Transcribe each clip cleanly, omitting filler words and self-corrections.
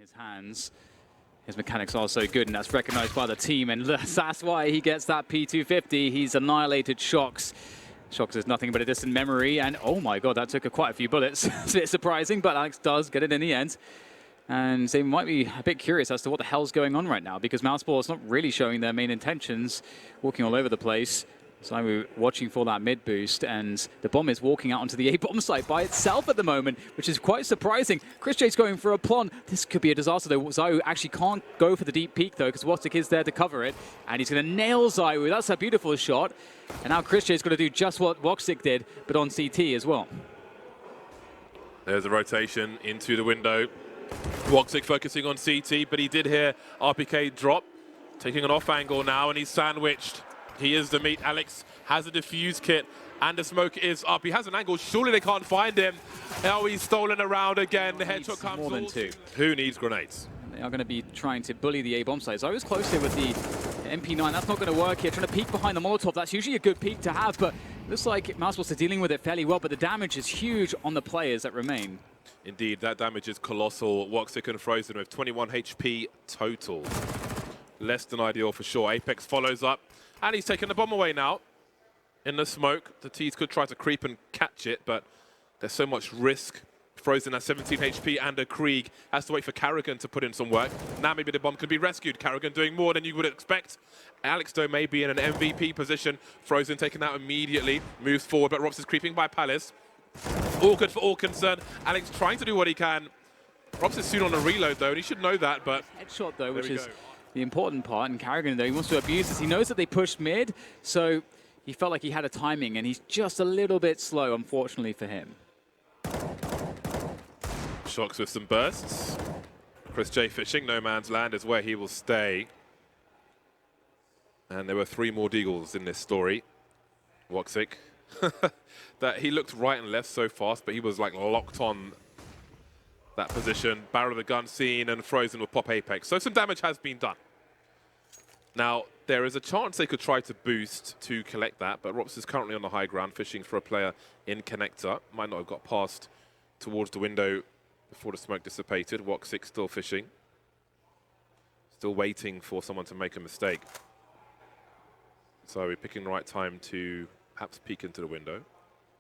his hands. His mechanics are so good, and that's recognized by the team, and that's why he gets that P250. He's annihilated Shox. Shox is nothing but a distant memory, and oh my god, that took quite a few bullets. It's a bit surprising, but Alex does get it in the end. And they might be a bit curious as to what the hell's going on right now, because mousesport's not really showing their main intentions, walking all over the place. Zywoo watching for that mid boost, and the bomb is walking out onto the A-bomb site by itself at the moment, which is quite surprising. chrisJ going for a plon. This could be a disaster though. Zywoo actually can't go for the deep peek though, because wOxic is there to cover it, and he's going to nail Zywoo. That's a beautiful shot. And now chrisJ is going to do just what wOxic did, but on CT as well. There's a rotation into the window. wOxic focusing on CT, but he did hear RPK drop, taking an off angle now, and he's sandwiched. He is the meat. Alex has a defuse kit, and the smoke is up. He has an angle. Surely they can't find him. Oh, he's stolen around again. The headshot comes more than two. Who needs grenades? They are going to be trying to bully the A-bomb site. I was close here with the MP9. That's not going to work here. Trying to peek behind the Molotov. That's usually a good peek to have, but looks like mousesport's are dealing with it fairly well, but the damage is huge on the players that remain. Indeed, that damage is colossal. wOxic and Frozen with 21 HP total. Less than ideal for sure. Apex follows up, and he's taking the bomb away now. In the smoke, the T's could try to creep and catch it, but there's so much risk. Frozen has 17 HP, and a Krieg has to wait for Karrigan to put in some work. Now maybe the bomb can be rescued. Karrigan doing more than you would expect. Alex, though, may be in an MVP position. Frozen taken out immediately, moves forward, but Robs is creeping by Palace. All good for all concerned. Alex trying to do what he can. Robs is soon on a reload, though, and he should know that, but... Headshot, though, which is the important part. And Karrigan, though, he wants to abuse this. He knows that they pushed mid, so he felt like he had a timing, and he's just a little bit slow, unfortunately, for him. Shox with some bursts. chrisJ fishing. No man's land is where he will stay. And there were 3 more deagles in this story. wOxic. That he looked right and left so fast, but he was like locked on that position. Barrel of the gun seen, and Frozen will pop Apex. So some damage has been done. Now, there is a chance they could try to boost to collect that, but Rops is currently on the high ground, fishing for a player in connector. Might not have got past towards the window before the smoke dissipated. wOxic still fishing. Still waiting for someone to make a mistake. So we're picking the right time to perhaps peek into the window.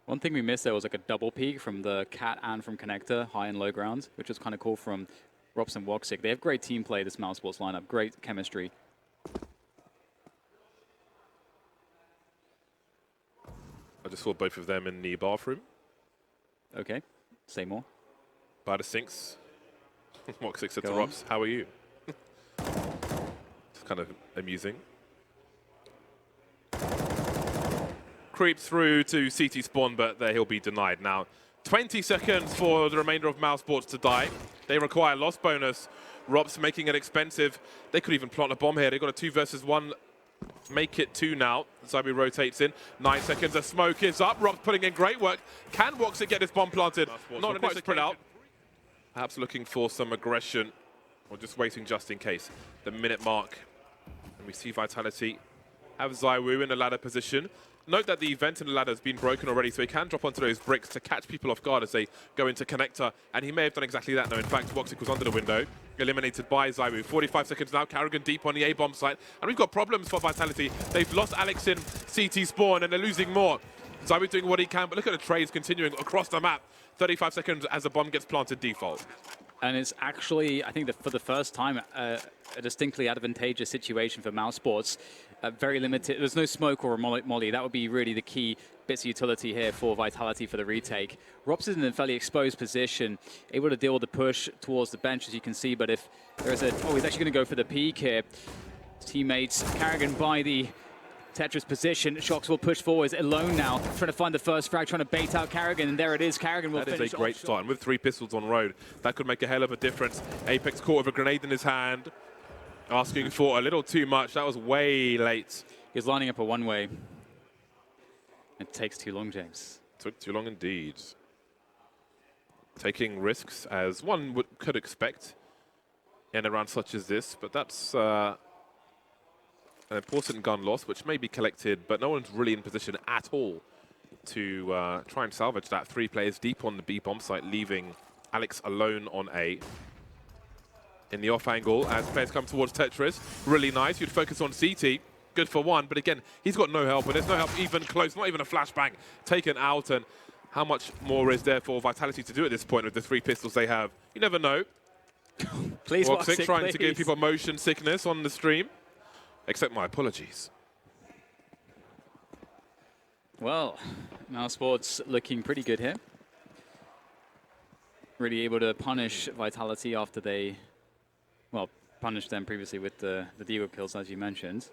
One thing we missed there was like a double peek from the Cat and from Connector, high and low ground, which was kind of cool from Rops and wOxic. They have great team play, this mousesport's lineup, great chemistry. I just saw both of them in the bathroom. Okay, say more. By the sinks. wOxic said Go to on. Rops, "How are you?" It's kind of amusing. Creep through to CT spawn, but there he'll be denied. Now, 20 seconds for the remainder of mousesport's to die. They require loss bonus. Rops making it expensive. They could even plant a bomb here. They've got a 2 versus 1. Make it 2 now. Zywoo rotates in. 9 seconds. The smoke is up. Rops putting in great work. Can wOxic get this bomb planted? Not quite spread out. Perhaps looking for some aggression, or just waiting just in case. The minute mark. And we see Vitality have Zywoo in a ladder position. Note that the vent in the ladder has been broken already, so he can drop onto those bricks to catch people off guard as they go into connector. And he may have done exactly that. No, in fact, wOxic was under the window, eliminated by Zywoo. 45 seconds now, Karrigan deep on the A-bomb site. And we've got problems for Vitality. They've lost Alex in CT spawn, and they're losing more. Zywoo doing what he can, but look at the trades continuing across the map. 35 seconds as the bomb gets planted default. And it's actually, I think that for the first time, a distinctly advantageous situation for mousesport's. Very limited. There's no smoke or a molly. That would be really the key bits of utility here for Vitality for the retake. Rops is in a fairly exposed position, able to deal with the push towards the bench, as you can see. But if there's a... Oh, he's actually going to go for the peek here. Teammates, Karrigan by the Tetris position. Shox will push forwards alone now, trying to find the first frag, trying to bait out Karrigan, and there it is. Karrigan will finish. That is a great start, and with 3 pistols on road, that could make a hell of a difference. Apex caught with a grenade in his hand, asking for a little too much. That was way late. He's lining up a one-way. It takes too long, James. Took too long indeed. Taking risks, as one could expect in a round such as this, but that's an important gun loss, which may be collected, but no one's really in position at all to try and salvage that. 3 players deep on the B bomb site, leaving Alex alone on A. in the off angle as players come towards Tetris. Really nice. You'd focus on CT. Good for one, but again, he's got no help, and there's no help even close, not even a flashbang taken out. And how much more is there for Vitality to do at this point with the 3 pistols they have? You never know. Please, wOxic trying to give people motion sickness on the stream. Accept my apologies. Well, MOUSESPORTS looking pretty good here. Really able to punish Vitality after they, well, punished them previously with the Deagle kills, as you mentioned.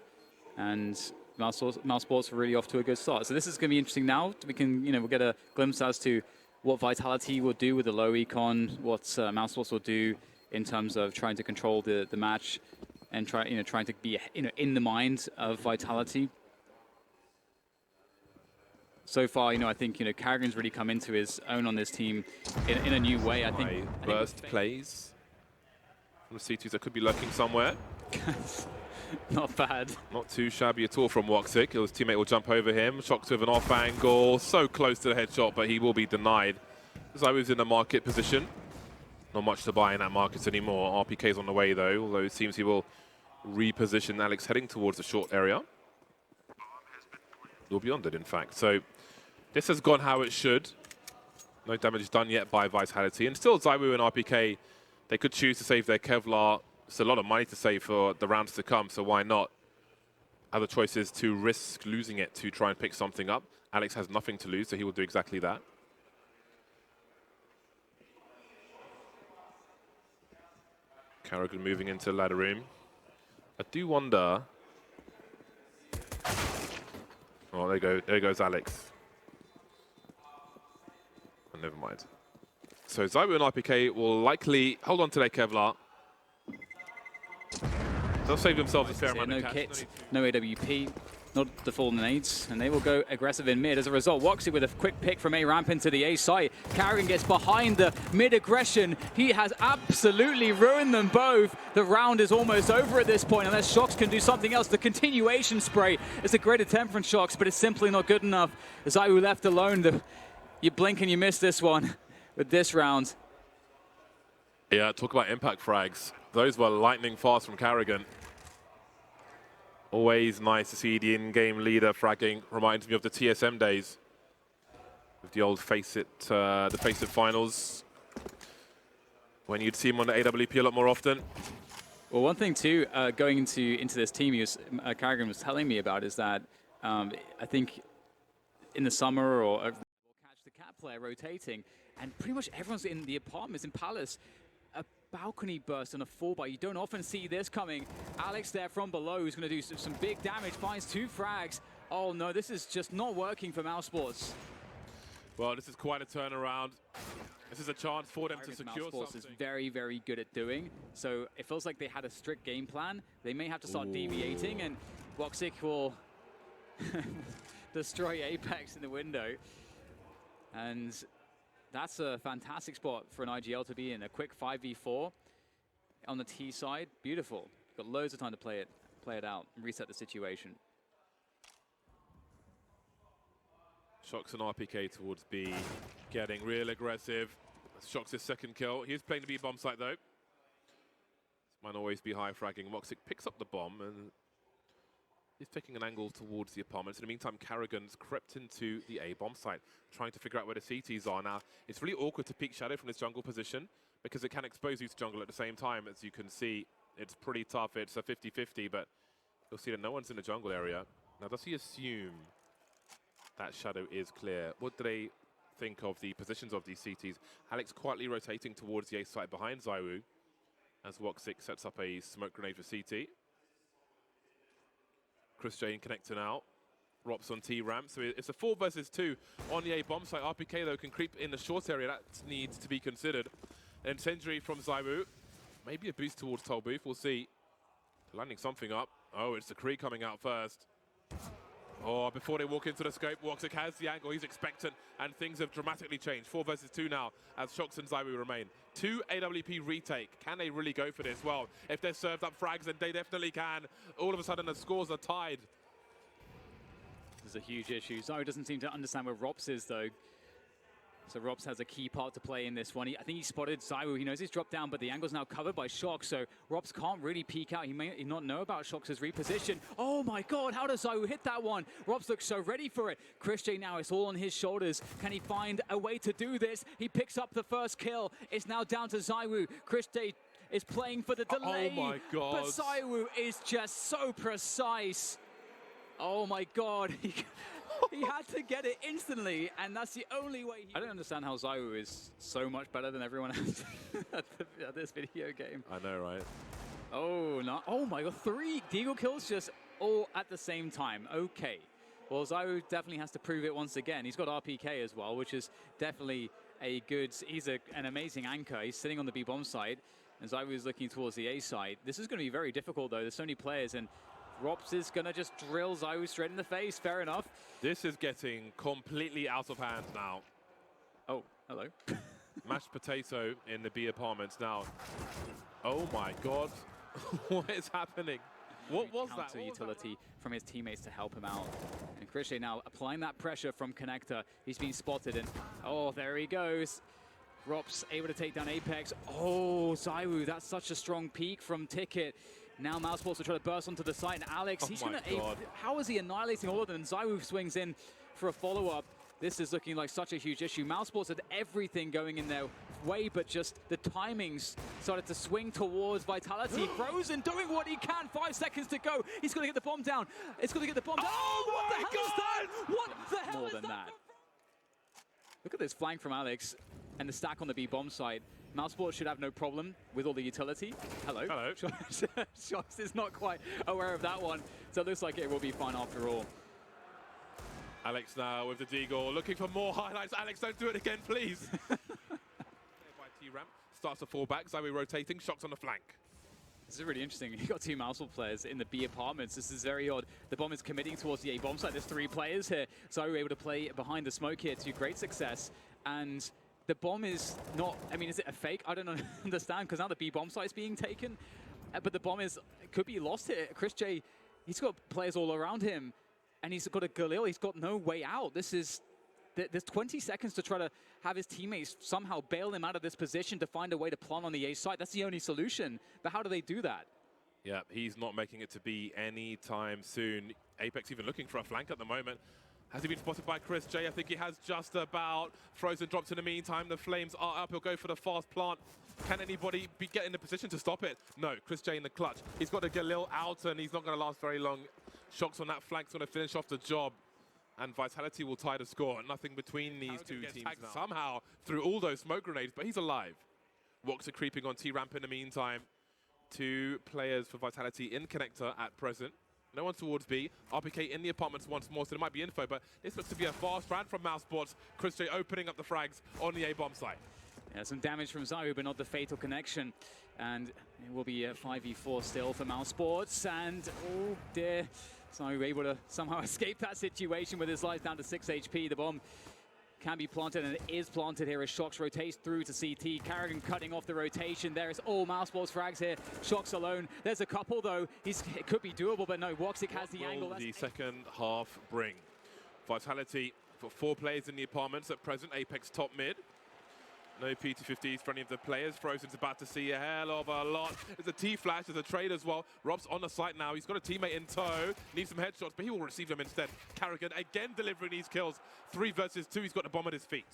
And MOUSESPORTS are really off to a good start. So this is going to be interesting now. We can, we'll get a glimpse as to what Vitality will do with the low econ, what MOUSESPORTS will do in terms of trying to control the match and trying to be in the mind of Vitality. So far, I think Karrigan's really come into his own on this team in a new way. I think burst plays from the C2s that could be lurking somewhere. Not bad. Not too shabby at all from wOxic. His teammate will jump over him. Shocks with an off angle. So close to the headshot, but he will be denied. Zywoo's in the market position. Not much to buy in that market anymore. RPK's on the way though, although it seems he will reposition Alex heading towards the short area. Or beyond it, in fact. So this has gone how it should. No damage done yet by Vitality. And still Zywoo and RPK, they could choose to save their Kevlar. It's a lot of money to save for the rounds to come, so why not? Other choices to risk losing it to try and pick something up. Alex has nothing to lose, so he will do exactly that. Karrigan moving into the ladder room. I do wonder... Oh, there goes Alex. Oh, never mind. So Zywoo and RPK will likely hold on to their Kevlar. They'll save themselves a fair amount of cash. No kit, no AWP, not the full nades, and they will go aggressive in mid. As a result, wOxic with a quick pick from A ramp into the A site. Karrigan gets behind the mid aggression. He has absolutely ruined them both. The round is almost over at this point, unless Shox can do something else. The continuation spray is a great attempt from Shox, but it's simply not good enough. Zywoo left alone. You blink and you miss this one with this round. Yeah, talk about impact frags. Those were lightning fast from Karrigan. Always nice to see the in-game leader fragging. Reminds me of the TSM days. With the old the Face It finals. When you'd see him on the AWP a lot more often. Well, one thing too, going into this team, Karrigan was telling me about is that I think in the summer or catch the cat player rotating, and pretty much everyone's in the apartments in Palace. A balcony burst on a 4x. You don't often see this coming. Alex there from below who's going to do some big damage, finds 2 frags. Oh no, this is just not working for MOUSESPORTS. Well, this is quite a turnaround. This is a chance for them to secure MOUSESPORTS something. is very, very good at doing. So it feels like they had a strict game plan. They may have to start deviating, and wOxic will destroy Apex in the window. And that's a fantastic spot for an IGL to be in. A quick 5v4 on the T side. Beautiful. Got loads of time to play it out and reset the situation. Shox and RPK towards B, getting real aggressive. Shox' second kill. He's playing the B bomb site though. This might always be high fragging. wOxic picks up the bomb and he's taking an angle towards the apartments. In the meantime, Karrigan's crept into the A bomb site, trying to figure out where the CTs are. Now, it's really awkward to peek Shadow from this jungle position because it can expose you to jungle at the same time. As you can see, it's pretty tough. It's a 50-50, but you'll see that no one's in the jungle area. Now, does he assume that Shadow is clear? What do they think of the positions of these CTs? Alex quietly rotating towards the A site behind Zywoo as wOxic sets up a smoke grenade for CT. Chris Jane connecting out. Rops on T ramp. So it's a 4 versus 2 on the A bomb site. RPK though can creep in the short area. That needs to be considered. Incendiary from Zywoo. Maybe a boost towards Tolbooth. We'll see. Landing something up. Oh, it's the Kree coming out first. Oh, before they walk into the scope, wOxic has the angle. He's expectant, and things have dramatically changed. 4 versus 2 now, as Shox and Zywoo remain. 2 AWP retake. Can they really go for this? Well, if they're served up frags, then they definitely can. All of a sudden, the scores are tied. This is a huge issue. Zywoo doesn't seem to understand where Rops is, though. So Robs has a key part to play in this one. I think he spotted Zywoo. He knows he's dropped down, but the angle's now covered by Shox, so Robs can't really peek out. He may not know about Shox's reposition. Oh my god, how does Zywoo hit that one? Robs looks so ready for it. Chris J now, it's all on his shoulders. Can he find a way to do this? He picks up the first kill. It's now down to Zywoo. Chris J is playing for the delay. Oh my god. But Zywoo is just so precise. Oh my god. He had to get it instantly, and that's the only way. I don't understand how Zywoo is so much better than everyone else at this video game. I know, right? Oh, no. Oh my god, 3 Deagle kills just all at the same time. Okay. Well, Zywoo definitely has to prove it once again. He's got RPK as well, which is definitely a good... He's an amazing anchor. He's sitting on the B-bomb side, and Zywoo is looking towards the A side. This is going to be very difficult, though. There's so many players, and Robs is going to just drill Zywoo straight in the face. Fair enough. This is getting completely out of hand now. Oh, hello. Mashed potato in the B apartments now. Oh my god. What is happening? What was that? Counter utility from his teammates to help him out. And Krishay now applying that pressure from Connector. He's been spotted, and oh, there he goes. Robs able to take down Apex. Oh, Zywoo, that's such a strong peek from Ticket. Now MOUSESPORTS will try to burst onto the site, and Alex, he's going to... How is he annihilating all of them? And Zywoo swings in for a follow-up. This is looking like such a huge issue. MOUSESPORTS had everything going in their way, but just the timings started to swing towards Vitality. Frozen doing what he can. 5 seconds to go. He's going to get the bomb down. It's going to get the bomb down. Oh, what the hell is that? What the hell More is than that. Look at this flank from Alex and the stack on the B-bomb side. MOUSESPORTS should have no problem with all the utility. Hello. Hello. Shox is not quite aware of that one, so it looks like it will be fine after all. Alex now with the Deagle, looking for more highlights. Alex, don't do it again, please. By T-Ramp, starts to fall back. Zywoo rotating, Shox on the flank. This is really interesting. You've got 2 MOUSESPORTS players in the B apartments. This is very odd. The bomb is committing towards the A bomb site. There's 3 players here. Zywoo able to play behind the smoke here to great success. And the bomb is not, I mean, is it a fake? I don't understand, because now the B bomb site is being taken. But the bomb could be lost here. Chris J, he's got players all around him. And he's got a Galil. He's got no way out. There's 20 seconds to try to have his teammates somehow bail him out of this position to find a way to plant on the A site. That's the only solution. But how do they do that? Yeah, he's not making it to B anytime soon. Apex even looking for a flank at the moment. Has he been spotted by Chris J? I think he has just about. Frozen drops in the meantime. The flames are up. He'll go for the fast plant. Can anybody get in the position to stop it? No, Chris J in the clutch. He's got a Galil out, and he's not going to last very long. Shox on that flank's going to finish off the job. And Vitality will tie the score. Nothing between these two teams now. Somehow through all those smoke grenades, but he's alive. wOxic creeping on T-Ramp in the meantime. 2 players for Vitality in Connector at present. No one towards B. RPK in the apartments once more, so there might be info, but this looks to be a fast round from MOUSESPORTS. Chris J opening up the frags on the A-bomb site. Yeah, some damage from Zywoo, but not the fatal connection. And it will be a 5v4 still for MOUSESPORTS. And, oh dear, Zywoo able to somehow escape that situation with his life down to 6 HP. The bomb can be planted, and it is planted here as Shox rotates through to CT. Carrigan cutting off the rotation. There is all MOUSESPORTS frags here. Shox alone. There's a couple, though. It could be doable, but no, wOxic has the angle. What will the second half bring? Vitality for 4 players in the apartments at present. Apex top mid. No P250s for any of the players. Frozen's about to see a hell of a lot. There's a T-flash, there's a trade as well. Rob's on the site now. He's got a teammate in tow. Needs some headshots, but he will receive them instead. Carrigan again delivering these kills. 3 versus 2. He's got the bomb at his feet.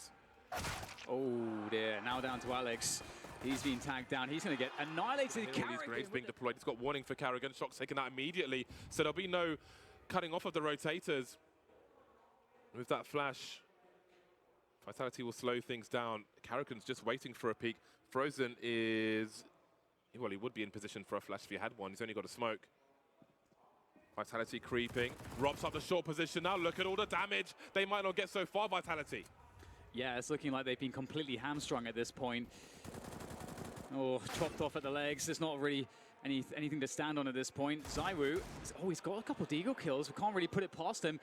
Oh dear, now down to Alex. He's been tagged down. He's going to get annihilated. All these grenades being deployed. He's got warning for Carrigan. Shox taken out immediately. So there'll be no cutting off of the rotators. With that flash, Vitality will slow things down. Carrigan's just waiting for a peek. Frozen is... Well, he would be in position for a flash if he had one. He's only got a smoke. Vitality creeping. Rob's up the short position now. Look at all the damage. They might not get so far, Vitality. Yeah, it's looking like they've been completely hamstrung at this point. Oh, chopped off at the legs. There's not really anything to stand on at this point. Zywoo, oh, he's got a couple of Deagle kills. We can't really put it past him.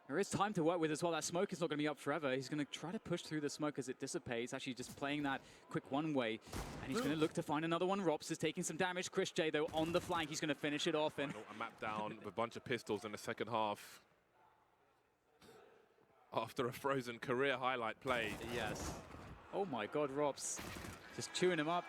There is time to work with as well. That smoke is not going to be up forever. He's going to try to push through the smoke as it dissipates, actually just playing that quick one-way. And he's going to look to find another one. Robs is taking some damage. Chris J, though, on the flank. He's going to finish it off. And a map down with a bunch of pistols in the second half. after a Frozen career highlight play. Yes. Oh my God, Rops just chewing him up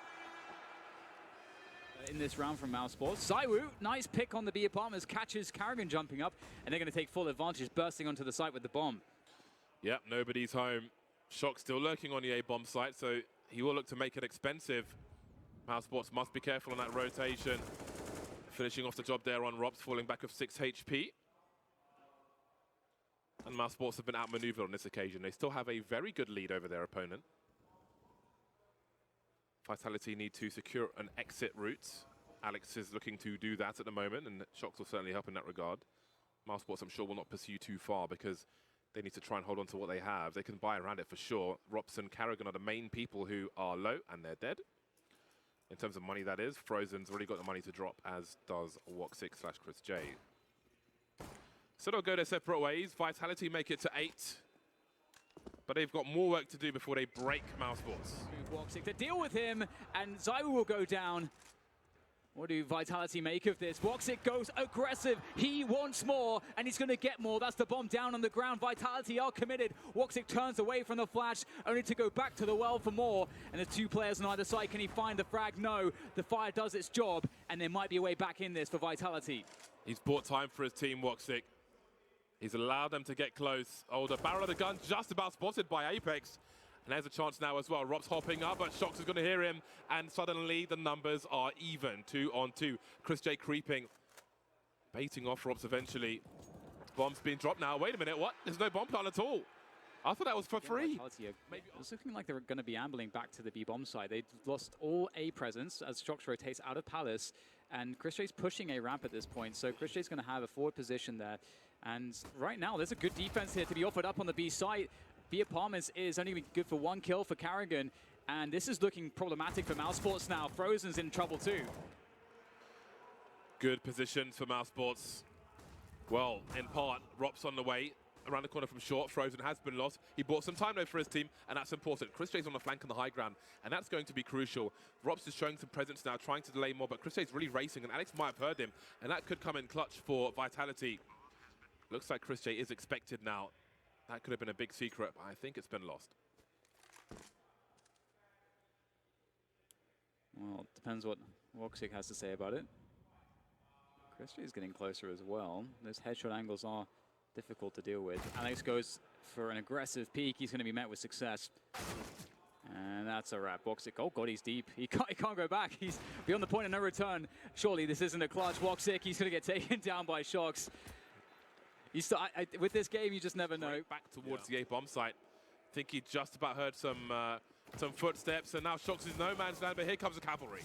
in this round from mousesports. Zywoo, nice pick on the B apartments, catches Karrigan jumping up, and they're going to take full advantage, bursting onto the site with the bomb. Yep, nobody's home. Shock still lurking on the A bomb site, so he will look to make it expensive. mousesports must be careful on that rotation. Finishing off the job there on Rops, falling back of 6 HP. And mousesports have been outmaneuvered on this occasion. They still have a very good lead over their opponent. Vitality need to secure an exit route. Alex is looking to do that at the moment, and Shocks will certainly help in that regard. mousesports, I'm sure, will not pursue too far because they need to try and hold on to what they have. They can buy around it for sure. Rops and Karrigan are the main people who are low, and they're dead. In terms of money, that is. Frozen's already got the money to drop, as does wOxic / Chris J. So they'll go their separate ways. Vitality make it to 8. But they've got more work to do before they break mousesports. wOxic to deal with him, and Zywoo will go down. What do Vitality make of this? wOxic goes aggressive. He wants more, and he's going to get more. That's the bomb down on the ground. Vitality are committed. wOxic turns away from the flash, only to go back to the well for more. And there's 2 players on either side. Can he find the frag? No. The fire does its job, and there might be a way back in this for Vitality. He's bought time for his team, wOxic. He's allowed them to get close. Oh, the barrel of the gun just about spotted by Apex. And there's a chance now as well. Rob's hopping up, but Shox is going to hear him. And suddenly the numbers are even. 2 on 2. Chris J creeping. Baiting off Robs eventually. Bomb's being dropped now. Wait a minute, what? There's no bomb plant at all. I thought that was for free. It was looking like they were going to be ambling back to the B bomb side. They'd lost all A presence as Shox rotates out of Palace. And Chris J's pushing A ramp at this point. So Chris J's going to have a forward position there. And right now, there's a good defense here to be offered up on the B site. B apartments is only good for 1 kill for Karrigan. And this is looking problematic for mousesports now. Frozen's in trouble too. Good positions for mousesports. Well, in part, Rops on the way. Around the corner from short, Frozen has been lost. He bought some time though for his team, and that's important. Chris J's on the flank on the high ground, and that's going to be crucial. Rops is showing some presence now, trying to delay more, but Chris J's really racing, and Alex might have heard him, and that could come in clutch for Vitality. Looks like Chris J is expected now. That could have been a big secret, but I think it's been lost. Well, it depends what wOxic has to say about it. Chris J is getting closer as well. Those headshot angles are difficult to deal with. Alex goes for an aggressive peek. He's going to be met with success. And that's a wrap. wOxic, oh God, he's deep. He can't go back. He's beyond the point of no return. Surely this isn't a clutch. wOxic, he's going to get taken down by Shox. With this game, you just never know. Right back towards the A bomb site. I think he just about heard some footsteps, and now Shox is no man's land, but here comes the cavalry.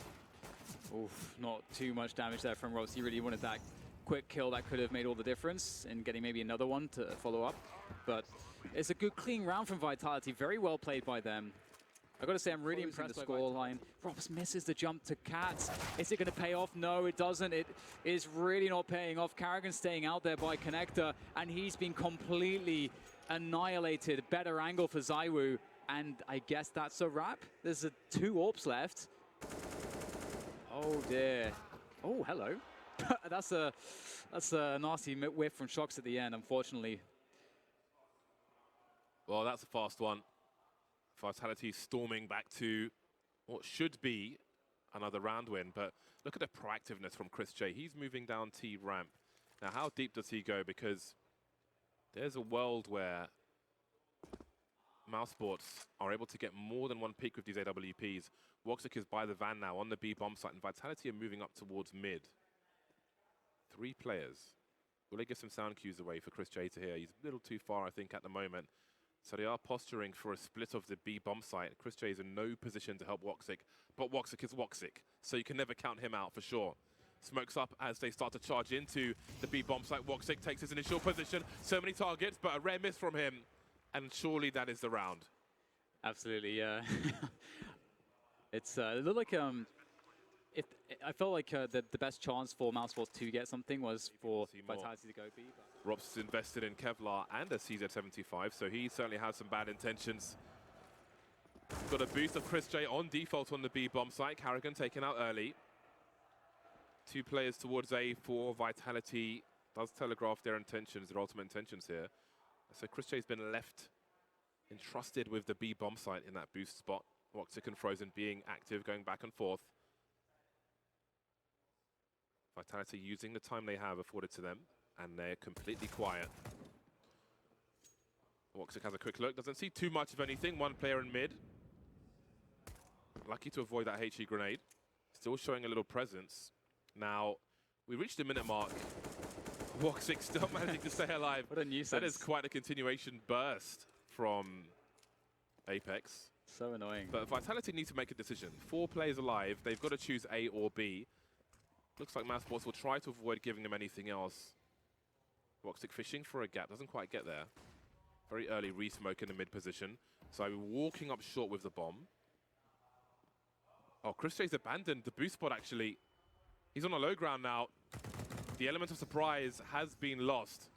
Oof, not too much damage there from Ross. He really wanted that quick kill that could have made all the difference in getting maybe another one to follow up. But it's a good, clean round from Vitality. Very well played by them. I've got to say, I'm really impressed by the scoreline. Rops misses the jump to Cats. Is it going to pay off? No, it doesn't. It is really not paying off. Karrigan staying out there by Connector, and he's been completely annihilated. Better angle for Zywoo, and I guess that's a wrap. There's 2 AWPs left. Oh dear. Oh, hello. That's a nasty whiff from Shox at the end, unfortunately. Well, that's a fast one. Vitality storming back to what should be another round win, but look at the proactiveness from Chris J. He's moving down T ramp. Now, how deep does he go? Because there's a world where mousesports are able to get more than one peak with these AWPs. wOxic is by the van now on the B bomb site, and Vitality are moving up towards mid. 3 players. Will they get some sound cues away for Chris J to hear? He's a little too far, I think, at the moment. So they are posturing for a split of the B bomb site. Chris J is in no position to help wOxic, but wOxic is wOxic, so you can never count him out for sure. Smokes up as they start to charge into the B bomb site. wOxic takes his initial position. So many targets, but a rare miss from him. And surely that is the round. Absolutely, yeah. It looked like I felt like the best chance for mousesports to get something was for Vitality to go B. Rob's invested in Kevlar and a CZ75, so he certainly has some bad intentions. Got a boost of Chris J on default on the B bomb site. Karrigan taken out early. 2 players towards A for Vitality. Does telegraph their intentions, their ultimate intentions here. So Chris J's been left entrusted with the B bomb site in that boost spot. wOxic and Frozen being active, going back and forth. Vitality using the time they have afforded to them, and they're completely quiet. wOxic has a quick look, doesn't see too much of anything. One player in mid. Lucky to avoid that HE grenade. Still showing a little presence. Now, we reached the minute mark. wOxic still managing to stay alive. What a nuisance. That is quite a continuation burst from Apex. So annoying. But Vitality needs to make a decision. 4 players alive. They've got to choose A or B. Looks like MOUSESPORTS will try to avoid giving them anything else. wOxic fishing for a gap. Doesn't quite get there. Very early re-smoke in the mid position. So walking up short with the bomb. Oh, Chris J's abandoned the boost spot, actually. He's on a low ground now. The element of surprise has been lost.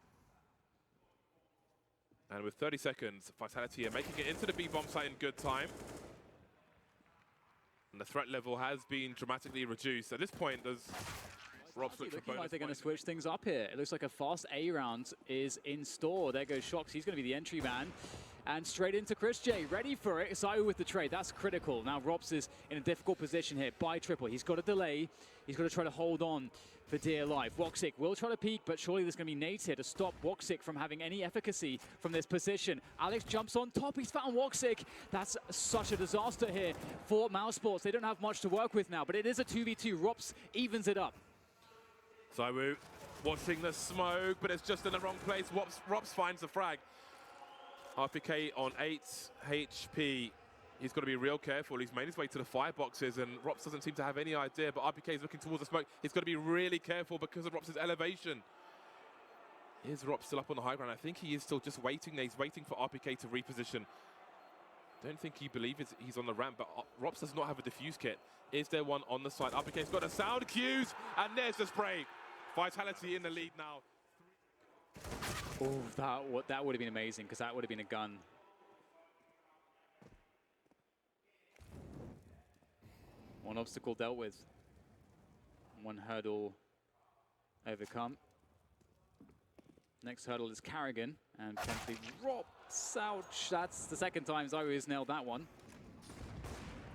And with 30 seconds, Vitality are making it into the B bomb site in good time. And the threat level has been dramatically reduced. At this point, there's Rob switch for looking bonus like they're going to points. switch things up here. It looks like a fast A round is in store. There goes Shox. He's going to be the entry man. And straight into Chris J. Ready for it. Zywoo with the trade. That's critical. Now Robs is in a difficult position here by triple. He's got a delay. He's got to try to hold on for dear life. wOxic will try to peek, but surely there's going to be nades here to stop wOxic from having any efficacy from this position. Alex jumps on top. He's found wOxic. That's such a disaster here for MOUSESPORTS. They don't have much to work with now, but it is a 2v2. Robs evens it up. Zywoo watching the smoke, but it's just in the wrong place. Rops finds the frag. RPK on 8 HP. He's got to be real careful. He's made his way to the fireboxes, and Rops doesn't seem to have any idea, but RPK is looking towards the smoke. He's got to be really careful because of Rops' elevation. Is Rops still up on the high ground? I think he is still just waiting there. He's waiting for RPK to reposition. Don't think he believes he's on the ramp, but Rops does not have a diffuse kit. Is there one on the side? RPK's got a sound cues, and there's the spray. Vitality in the lead now. Oh, that would have been amazing, because that would have been a gun. One obstacle dealt with. One hurdle overcome. Next hurdle is Carrigan, and potentially Rops. Ouch, that's the second time Zywoo has nailed that one.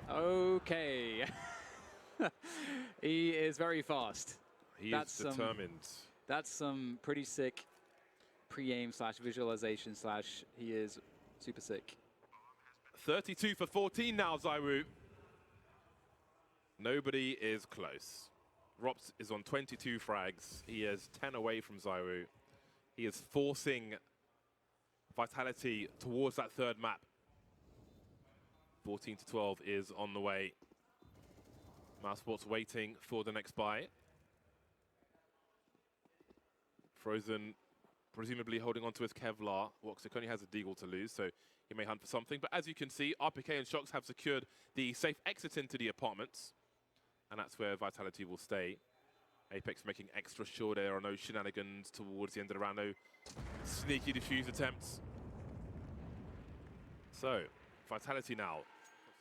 Okay. He is very fast. He is determined. That's some pretty sick pre-aim / visualization / he is super sick. 32 for 14 now, Zywoo. Nobody is close. Rops is on 22 frags. He is 10 away from Zywoo. He is forcing Vitality towards that third map. 14 to 12 is on the way. MOUSESPORTS waiting for the next buy. Frozen presumably holding on to his Kevlar. wOxic only has a deagle to lose, so he may hunt for something. But as you can see, RPK and Shox have secured the safe exit into the apartments. And that's where Vitality will stay. Apex making extra sure there are no shenanigans towards the end of the round, no sneaky defuse attempts. So, Vitality now.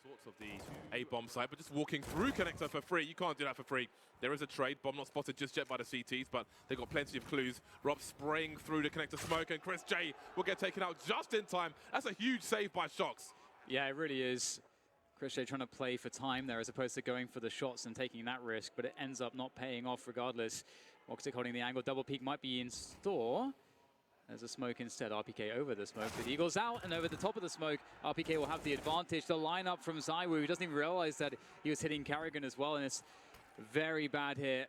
Sorts of the A bomb site, but just walking through connector for free. You can't do that for free. There is a trade. Bomb not spotted just yet by the CTs, but they've got plenty of clues. Rob spraying through the connector smoke, and Chris J will get taken out just in time. That's a huge save by Shox. Yeah, it really is. Chris J trying to play for time there as opposed to going for the shots and taking that risk, but it ends up not paying off regardless. wOxic holding the angle. Double peek might be in store. There's a smoke instead. RPK over the smoke. The Eagle's out, and over the top of the smoke, RPK will have the advantage. The lineup from Zywoo, who doesn't even realize that he was hitting Carrigan as well, and it's very bad here.